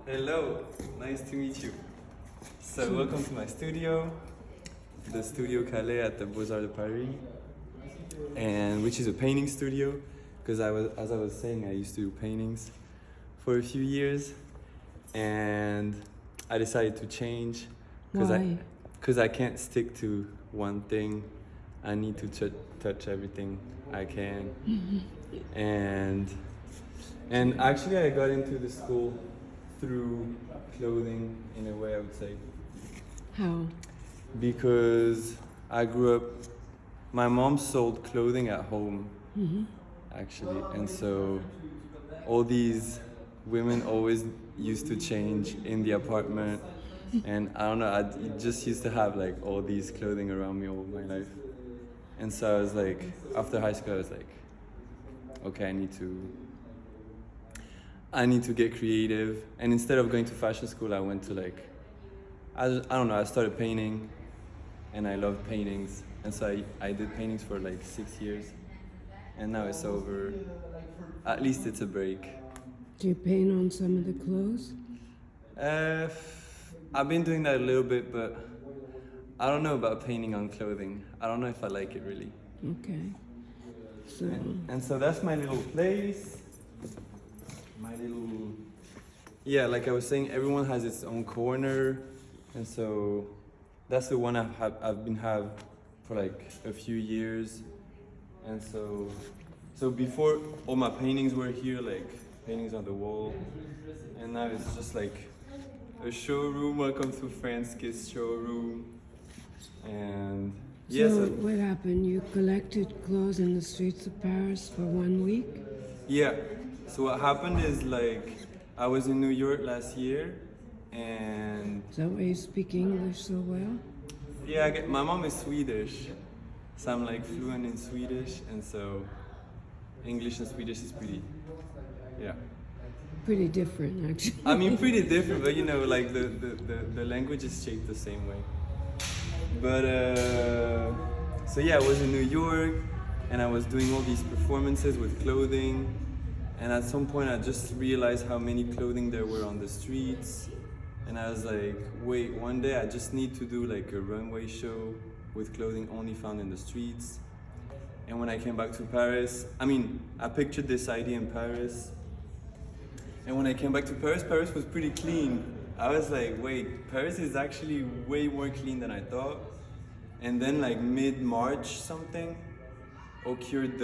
Hello, nice to meet you. So welcome to my studio, the Studio Calais at the Beaux-Arts de Paris, and which is a painting studio, because as I was saying, I used to do paintings for a few years, and I decided to change because I can't stick to one thing. I need to touch everything I can, and actually I got into the school through clothing in a way, I would say. How? Because I grew up, my mom sold clothing at home, actually, and so all these women always used to change in the apartment, and I don't know, I just used to have like all these clothing around me all my life. And so I was like, after high school I was like, okay, I need to get creative. And instead of going to fashion school, I went to like, I don't know, I started painting, and I loved paintings. And so I did paintings for like 6 years, and now it's over. At least it's a break. Do you paint on some of the clothes? I've been doing that a little bit, but I don't know about painting on clothing. I don't know if I like it really. Okay. So. And so that's my little place. Yeah, like I was saying, everyone has its own corner, and so that's the one I've been for like a few years. And so before, all my paintings were here, like paintings on the wall, and now it's just like a showroom. Welcome to Francekiss showroom. And yes. So what happened? You collected clothes in the streets of Paris for 1 week? Yeah. So what happened is, like, I was in New York last year, and Is that why you speak English so well? yeah, my mom is Swedish, so I'm like fluent in Swedish, and so English and Swedish is Pretty different, actually. I mean, pretty different, but you know, like the language is shaped the same way. But so yeah, I was in New York, and I was doing all these performances with clothing. And at some point I just realized how many clothing there were on the streets. And I was like, wait, one day I just need to do like a runway show with clothing only found in the streets. And when I came back to Paris, I pictured this idea in Paris. And when I came back to Paris, Paris was pretty clean. I was like, wait, Paris is actually way more clean than I thought. And then like mid-March something occurred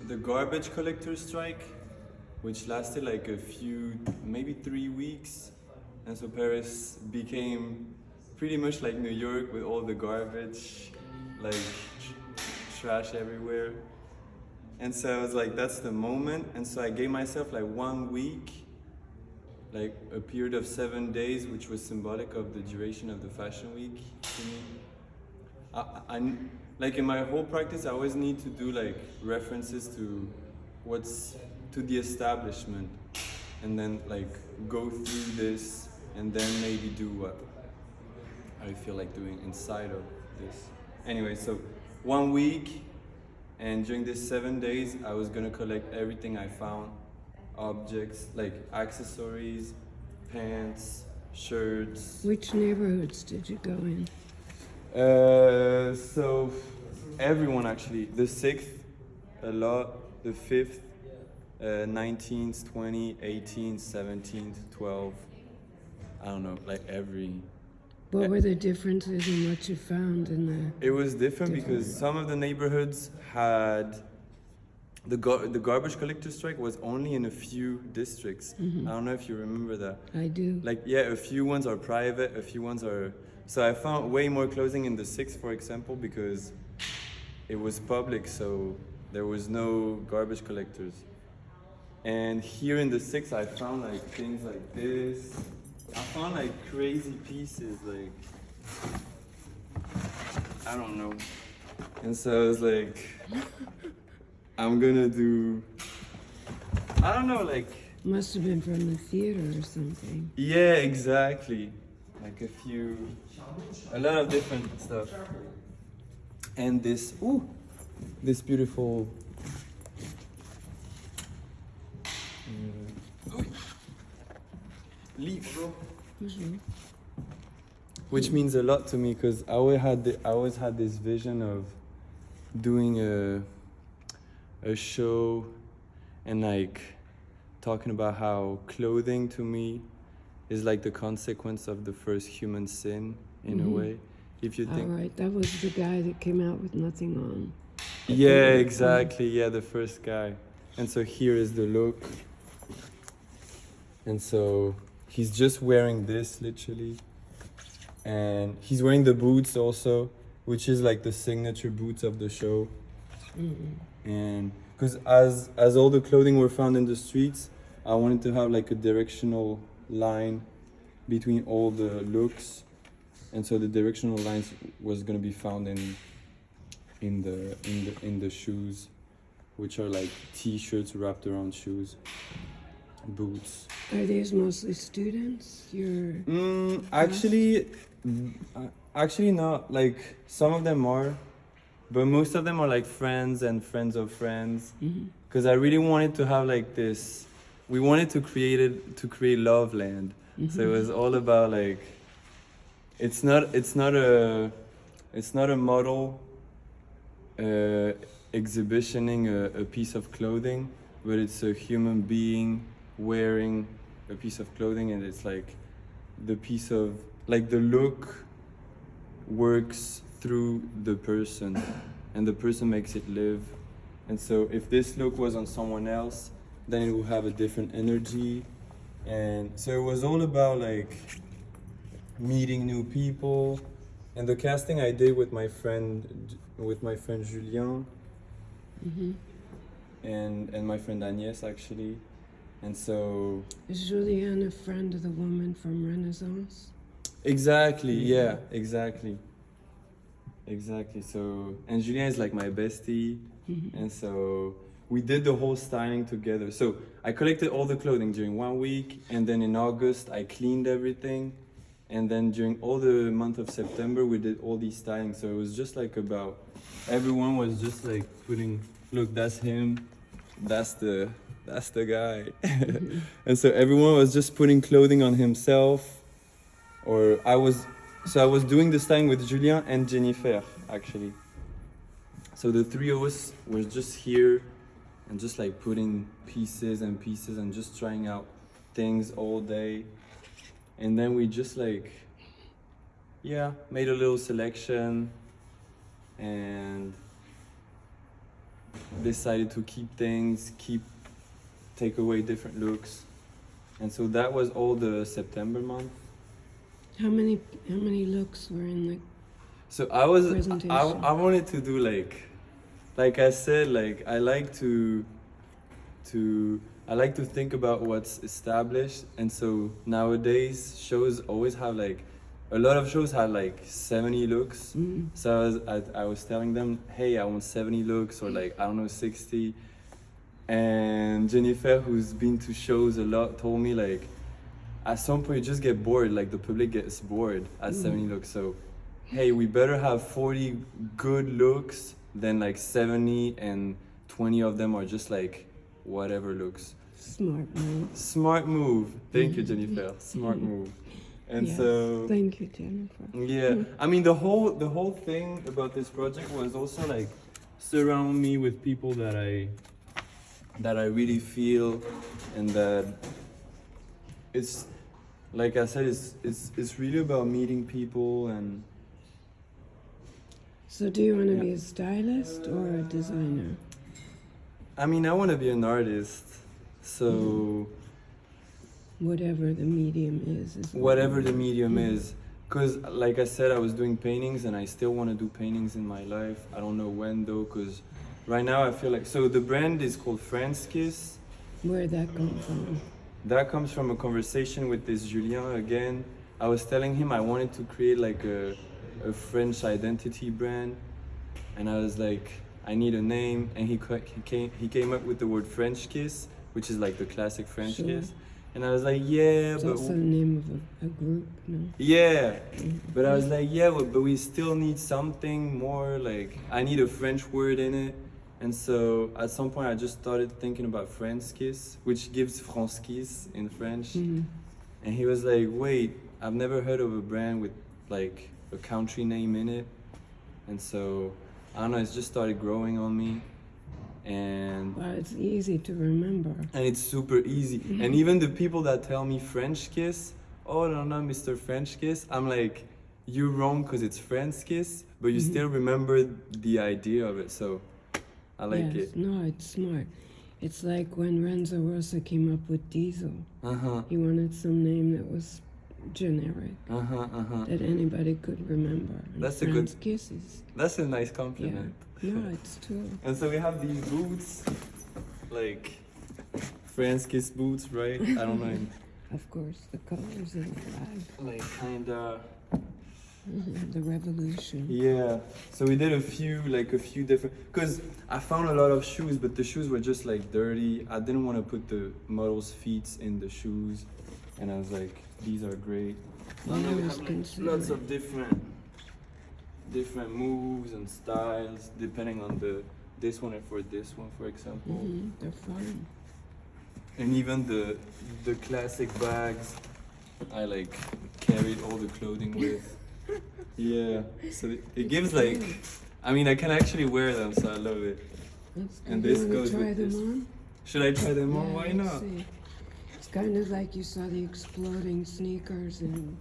the garbage collector strike, which lasted like maybe 3 weeks. And so Paris became pretty much like New York, with all the garbage, like trash everywhere. And so I was like, that's the moment. And so I gave myself like 1 week, like a period of 7 days, which was symbolic of the duration of the fashion week to me. Like in my whole practice, I always need to do like references to the establishment, and then like go through this, and then maybe do what I feel like doing inside of this. Anyway, so 1 week, and during this 7 days, I was gonna collect everything I found, objects, like accessories, pants, shirts. Which neighborhoods did you go in? So everyone actually. The 6th, a lot. The 5th, 19th, 20th, 18th, 17th, 12th. I don't know, like every. What were the differences in what you found in the? It was different because some of the neighborhoods had the garbage collector strike was only in a few districts. I don't know if you remember that. I do. Like, yeah, a few ones are private, a few ones are. So I found way more clothing in the 6th, for example, because it was public, so there was no garbage collectors. And here in the 6th, I found like things like this. I found like crazy pieces, like, I don't know. And so I was like, I'm gonna do, I don't know, like. Must have been from the theater or something. Yeah, exactly. Like a lot of different stuff. And this beautiful, leaf. Bonjour. Which means a lot to me because I always had this vision of doing a show and like talking about how clothing to me is like the consequence of the first human sin in a way. If you think, All right, that was the guy that came out with nothing on. yeah, exactly, yeah, the first guy. And so here is the look. And so he's just wearing this literally. And he's wearing the boots also, which is like the signature boots of the show. And because as all the clothing were found in the streets, I wanted to have like a directional line between all the looks, and so the directional lines was gonna be found in the shoes, which are like t-shirts wrapped around shoes, boots. Are these mostly students? Actually not. Like some of them are, but most of them are like friends and friends of friends. Because I really wanted to have like this. We wanted to create Love Land. So it was all about like. It's not a model exhibitioning a piece of clothing, but it's a human being wearing a piece of clothing, and it's like the piece of like the look works through the person, and the person makes it live. And so if this look was on someone else, then it would have a different energy. And so it was all about like meeting new people. And the casting I did with my friend Julien, and my friend Agnès actually. And so Is Julianne a friend of the woman from Renaissance? exactly, yeah, exactly. So, and Julien is like my bestie, and so we did the whole styling together. So I collected all the clothing during 1 week, and then in August I cleaned everything, and then during all the month of September we did all these styling. So it was just like about everyone was just like putting, look, that's him, that's the guy, and so everyone was just putting clothing on himself. Or I was doing the styling with Julien and Jennifer, actually. So the three of us were just here and just like putting pieces and pieces and just trying out things all day. And then we just like, yeah, made a little selection and decided to keep things, take away different looks. And so that was all the September month. How many looks were in the So I wanted to do like I said, like I like to think about what's established. And so nowadays shows always have like, a lot of shows have like 70 looks. So I was telling them, hey, I want 70 looks, or like, I don't know, 60. And Jennifer, who's been to shows a lot, told me like, at some point you just get bored, like the public gets bored at 70 looks. So, hey, we better have 40 good looks than like 70 and 20 of them are just like whatever looks. Smart move. Thank you, Jennifer. Smart move. And yes, so thank you, Jennifer. Yeah, I mean the whole thing about this project was also like surround me with people that I really feel, and that it's, like I said, it's really about meeting people. And So do you want to be a stylist or a designer? I mean, I want to be an artist, so whatever the medium is whatever the medium is, because like I said, I was doing paintings and I still want to do paintings in my life. I don't know when though, because right now I feel like, so the brand is called Francekiss. Where'd that come from? That comes from a conversation with this Julien again. I was telling him I wanted to create like a French identity brand, and I was like, I need a name, and he came up with the word French kiss, which is like the classic French kiss. And I was like, yeah, it's but also the name of a group, no? Yeah, but I was like, yeah, but we still need something more, like I need a French word in it. And so at some point I just started thinking about Francekiss, which gives Francekiss in French. And he was like, wait, I've never heard of a brand with like a country name in it. And so, I don't know, it's just started growing on me. And Well, it's easy to remember. it's super easy. And even the people that tell me French kiss, oh no, Mr. French kiss, I'm like, you're wrong because it's French kiss, but you still remember the idea of it. So I like Yes, it. no, it's smart. It's like when Renzo Rosa came up with Diesel. Uh-huh. He wanted some name that was generic, that anybody could remember. And That's a good- Francekiss. That's a nice Yeah. compliment. No, it's true. And so we have these boots, like Francekiss boots, right? I don't know, Of course, the colors in the flag, like kinda. the revolution. Yeah. So we did a few different, because I found a lot of shoes, but the shoes were just like dirty. I didn't want to put the model's feet in the shoes, and I was like, these are great. I And then we always have like, consider lots it. of different moves and styles depending on this one and for this one, for example. They're fun. And even the classic bags I like carried all the clothing with. Yeah, so it gives like, I mean, I can actually wear them, so I love it. That's good. And You this wanna goes try with them this. on? Should I try them on? Yeah, Why let's not? see. It's kind of like you saw the exploding sneakers in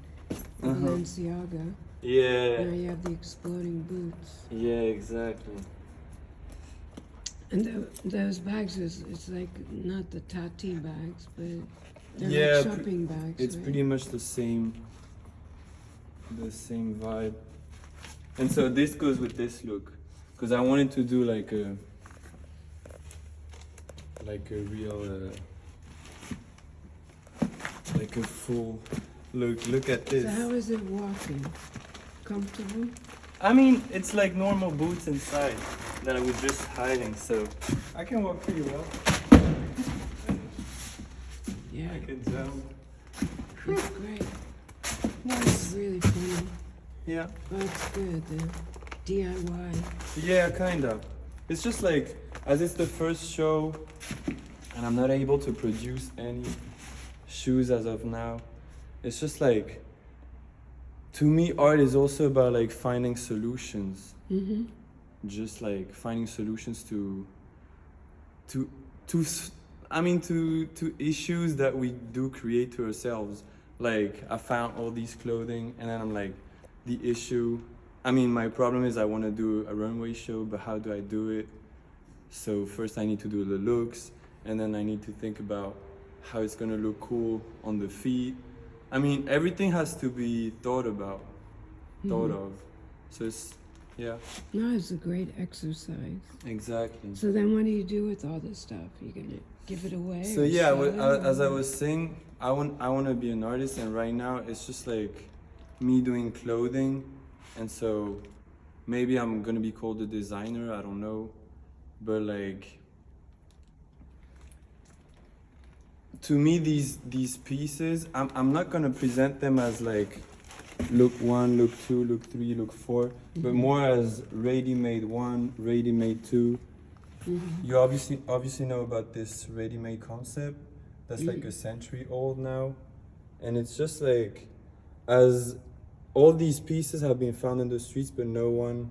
Balenciaga. Yeah, Now you have the exploding boots. yeah, exactly. And those bags, it's like not the Tati bags, but they're Yeah, like shopping bags. It's right? pretty much the same vibe. And so this goes with this look, because I wanted to do like a real like a full look. Look at this. So how is it walking? Comfortable? I mean, it's like normal boots inside that I was just hiding, so I can walk pretty well. Yeah, I can jump. it's great. No, it's really funny. Yeah. But it's good. DIY. Yeah, kind of. It's just like, as it's the first show, and I'm not able to produce any shoes as of now, it's just like, to me, art is also about like finding solutions. Just like finding solutions to issues that we do create to ourselves. Like, I found all these clothing, and then I'm like, the issue, I mean, my problem is I want to do a runway show, but how do I do it? So first I need to do the looks, and then I need to think about how it's gonna look cool on the feet. I mean, everything has to be thought of. So it's, yeah, No, it's a great exercise. exactly. So then what do you do with all this stuff? You gonna give it away? So or yeah, sell it, as I or- was saying, I want to be an artist, and right now it's just like me doing clothing, and so maybe I'm gonna be called a designer. I don't know, but like, to me, these pieces, I'm not gonna present them as like look 1, look 2, look 3, look 4, but more as ready-made 1, ready-made 2. You obviously know about this ready-made concept that's like a century old now, and it's just like, as all these pieces have been found in the streets, but no one,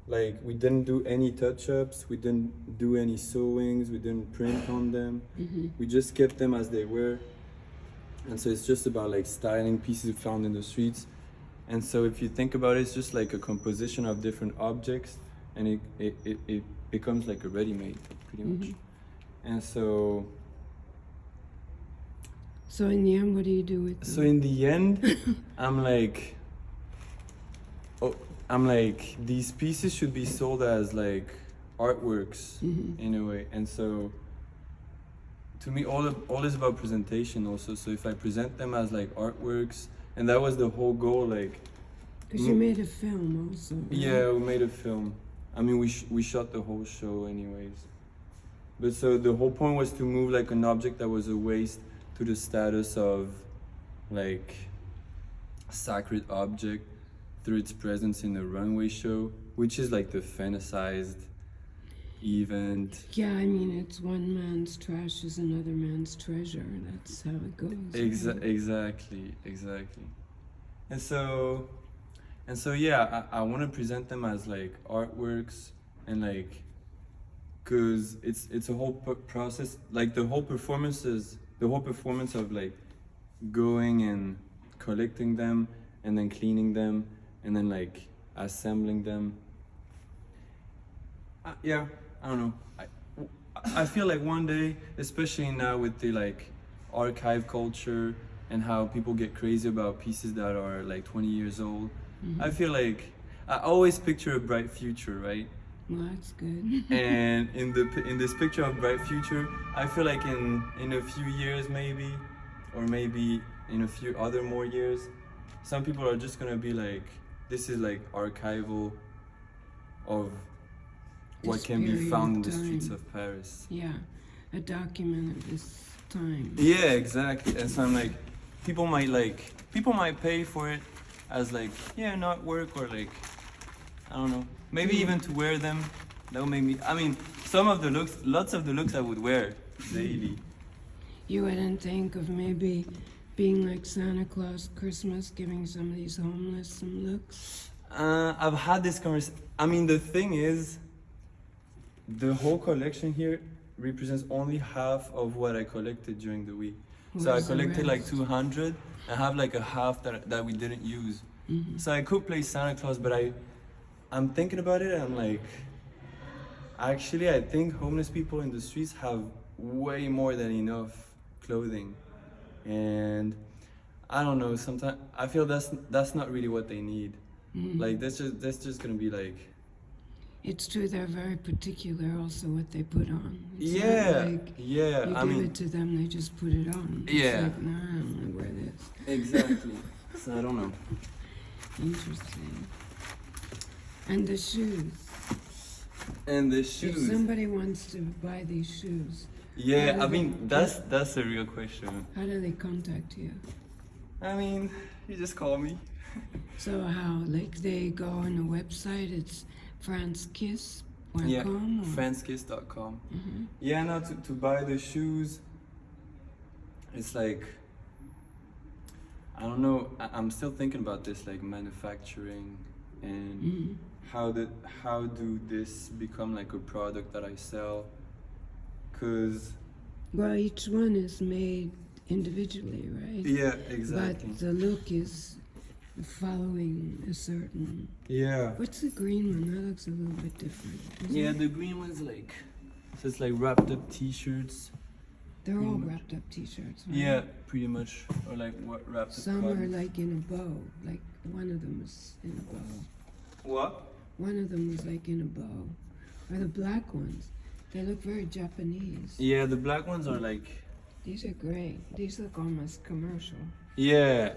like, we didn't do any touch-ups, we didn't do any sewings, we didn't print on them, we just kept them as they were. And so it's just about like styling pieces found in the streets. And so if you think about it, it's just like a composition of different objects, and it becomes like a ready-made, pretty much. And so in the end, what do you do with them? so in the end, I'm like, these pieces should be sold as like artworks in a way. And so to me, all is about presentation also. So if I present them as like artworks, and that was the whole goal, like, Because you made a film also. Right? yeah, we made a film. I mean, we shot the whole show anyways. But so the whole point was to move like an object that was a waste to the status of like sacred object through its presence in a runway show, which is like the fantasized event. Yeah, I mean, it's one man's trash is another man's treasure. That's how it goes. Right? Exactly. And so yeah, I want to present them as like artworks, and like, cause it's a whole process. Like the whole performance of like going and collecting them, and then cleaning them, and then like assembling them. Yeah, I don't know. I feel like one day, especially now with the like archive culture and how people get crazy about pieces that are like 20 years old, I feel like I always picture a bright future, right? Well, that's good. And in this picture of bright future, I feel like in a few years maybe, or maybe in a few other more years, some people are just gonna be like, this is like archival of what This can be period found in of the streets time. of Paris. Yeah, a document of this time. Yeah, exactly. And so I'm like, people might pay for it as like, yeah, an artwork, or like, I don't know, maybe even to wear them. That would make me. I mean, lots of the looks I would wear daily. You wouldn't think of maybe being like Santa Claus Christmas, giving some of these homeless some looks? I've had this conversation. I mean, the thing is, the whole collection here represents only half of what I collected during the week. So I Where's the collected like rest? 200. I have like a half that we didn't use. So I could play Santa Claus, but I'm thinking about it, and I'm like, actually, I think homeless people in the streets have way more than enough clothing, and I don't know. Sometimes I feel that's not really what they need. Like that's just gonna be like. It's true, they're very particular also what they put on. It's Yeah, not like yeah. you I give mean, it to them, they just put it on. It's Yeah. like, no, I don't want to wear this. exactly. So I don't know. Interesting. And the shoes. And the If shoes. somebody wants to buy these shoes, Yeah, how I do mean they- that's a real question. how do they contact you? I mean, you just call me. So how? Like they go on the website, it's francekiss.com? Yeah, or? francekiss.com. Yeah, now to buy the shoes, it's like, I don't know. I'm still thinking about this, like manufacturing, and how do this become like a product that I sell? Cause Well, each one is made individually, right? yeah, exactly. But the look is following a certain. Yeah. What's the green one? That looks a little bit different. isn't Yeah, it? the green one's like, so it's like wrapped up T-shirts. They're all much. wrapped up T-shirts, right? Yeah, pretty much, or like what wrapped up. Some are cotton. like in a bow. Like one of them is in a bow. What? One of them was like in a bow. Or the black ones. They look very Japanese. Yeah, the black ones are like. These are great. These look almost commercial. Yeah.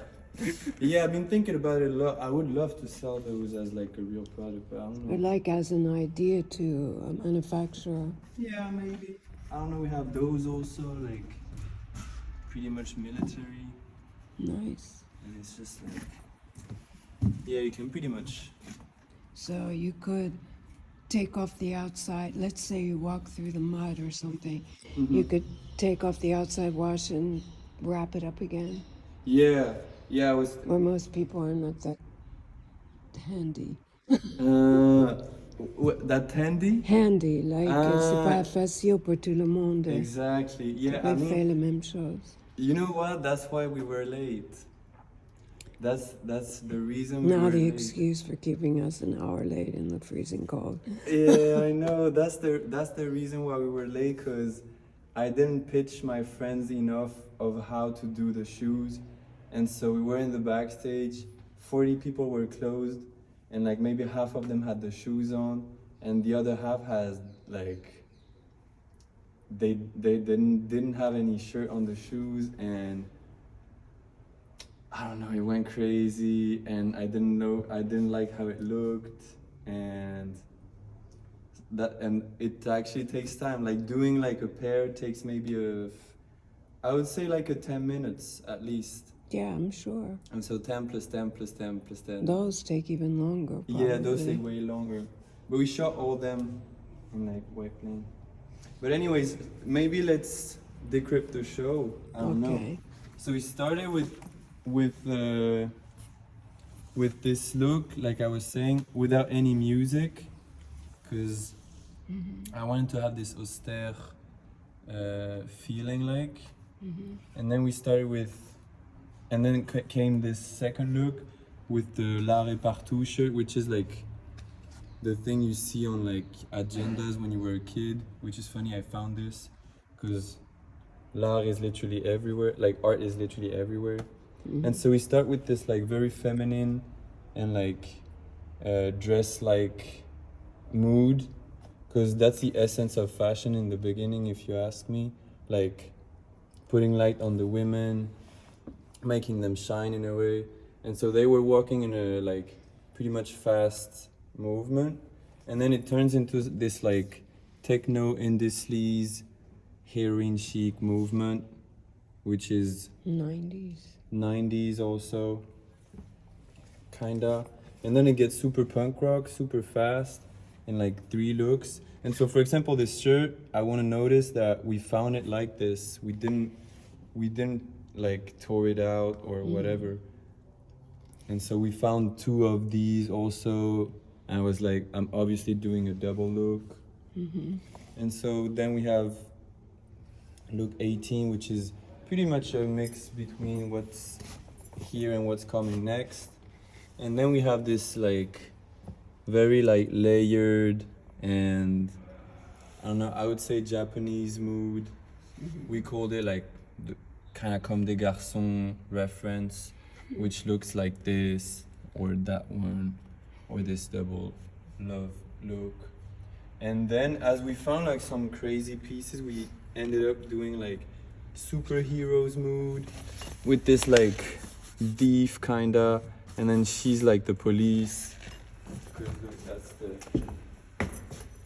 Yeah, I've been thinking about it a lot. I would love to sell those as like a real product, but I don't know. Or like as an idea to a manufacturer. Yeah, maybe. I don't know. We have those also, like pretty much military, Nice. and it's just like, yeah, you can pretty much. So you could take off the outside. Let's say you walk through the mud or something. You could take off the outside wash and wrap it up again. Yeah, yeah. I was. Where most people are not that handy. That handy. Handy, like c'est Ah. pas facile pour tout le monde. Exactly. Tu Yeah, peux I faire mean, la même chose. you know what? That's why we were late. That's the reason we Now were the late. excuse for keeping us an hour late in the freezing cold. Yeah, I know. That's the reason why we were late, because I didn't pitch my friends enough of how to do the shoes, and so we were in the backstage. 40 people were closed, and like maybe half of them had the shoes on, and the other half has like they didn't have any shirt on the shoes, and I don't know, it went crazy, and I didn't like how it looked, and it actually takes time. Like doing like a pair takes maybe I would say like 10 minutes at least. Yeah, I'm sure. And so 10 plus 10 plus 10 plus 10. Those take even longer. Probably. Yeah, those take way longer. But we shot all them in like white plane. But anyways, maybe let's decrypt the show. I don't know. Okay. So we started with with this look, like I was saying, without any music, because I wanted to have this austere feeling, like. And then we started with, and then came this second look with the L'art est partout shirt, which is like the thing you see on like agendas when you were a kid, which is funny. I found this because l'art is literally everywhere, like art is literally everywhere. And so we start with this like very feminine and like dress like mood, because that's the essence of fashion in the beginning, if you ask me. Like putting light on the women, making them shine in a way. And so they were walking in a like pretty much fast movement, and then it turns into this like techno indie sleaze heroin chic movement, which is 90s also, kinda. And then it gets super punk rock, super fast, in like 3 looks. And so, for example, this shirt, I want to notice that we found it like this. We didn't like tore it out or whatever. And so we found 2 of these also. And I was like, I'm obviously doing a double look. And so then we have look 18, which is pretty much a mix between what's here and what's coming next. And then we have this like very like layered and I don't know, I would say Japanese mood. We called it like the kind of comme des garçons reference, which looks like this or that one or this double love look. And then as we found like some crazy pieces, we ended up doing like superheroes mood with this like thief kinda, and then she's like the police. Because look, that's the, let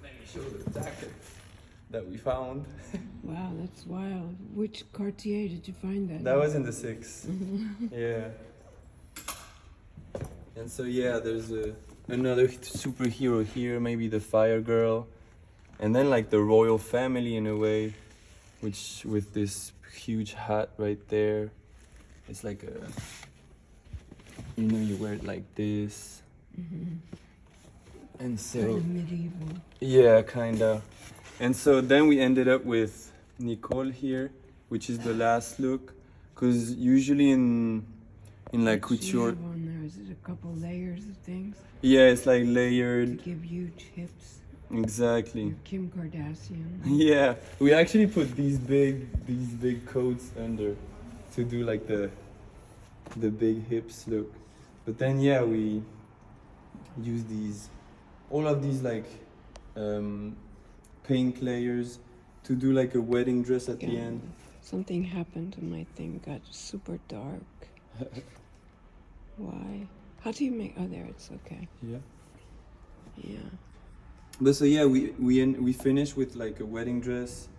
me show the jacket that we found. Wow, that's wild. Which Cartier did you find that? That was in the 6. Yeah. And so yeah, there's another superhero here, maybe the Fire Girl, and then like the royal family in a way, which with this huge hat right there. It's like a, you know, you wear it like this. And so Kind of medieval. yeah, kinda. And so then we ended up with Nicole here, which is the last look, because usually in like What she couture, have on there? Is it a couple layers of things yeah, it's like to layered. give huge hips? Exactly. You're Kim Kardashian. Yeah, we actually put these big coats under to do like the big hips look. But then yeah, we use all of these like pink layers to do like a wedding dress at the end. Something happened and my thing got super dark. Why? How do you make? Oh, there, it's okay. Yeah. Yeah. But so yeah, we finished with like a wedding dress,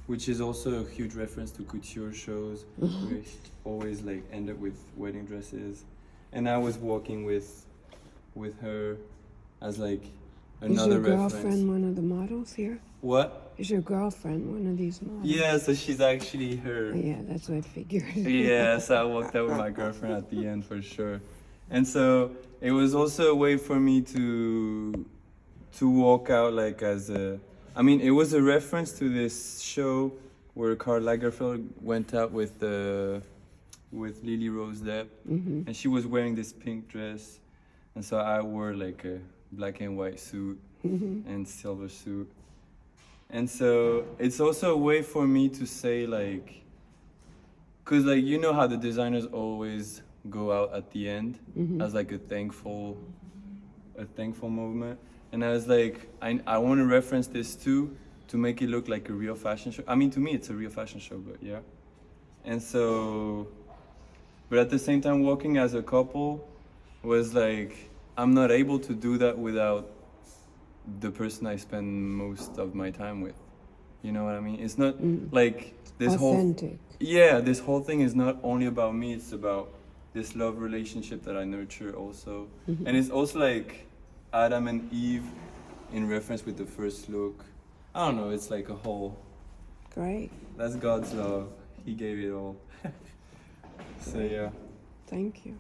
which is also a huge reference to couture shows. We always like end up with wedding dresses, and I was walking with her as like another Is your reference. girlfriend one of the models here? What? Is your girlfriend one of these models? Yeah, so she's actually her. Oh, yeah, that's what I figured. Yeah, so I walked out with my girlfriend at the end for sure. And so it was also a way for me to walk out like as a, I mean, it was a reference to this show where Karl Lagerfeld went out with Lily Rose Depp, and she was wearing this pink dress, and so I wore like a black and white suit and silver suit. And so it's also a way for me to say like, cause like, you know how the designers always go out at the end as like a thankful moment. And I was like, I want to reference this too, to make it look like a real fashion show. I mean, to me, it's a real fashion show, but yeah. And so, but at the same time, walking as a couple was like, I'm not able to do that without the person I spend most of my time with. You know what I mean? It's not like this Authentic. this whole thing is not only about me, it's about this love relationship that I nurture also. And it's also like Adam and Eve in reference with the first look. I don't know, it's like a whole, Great. that's God's love. He gave it all. So yeah. Thank you.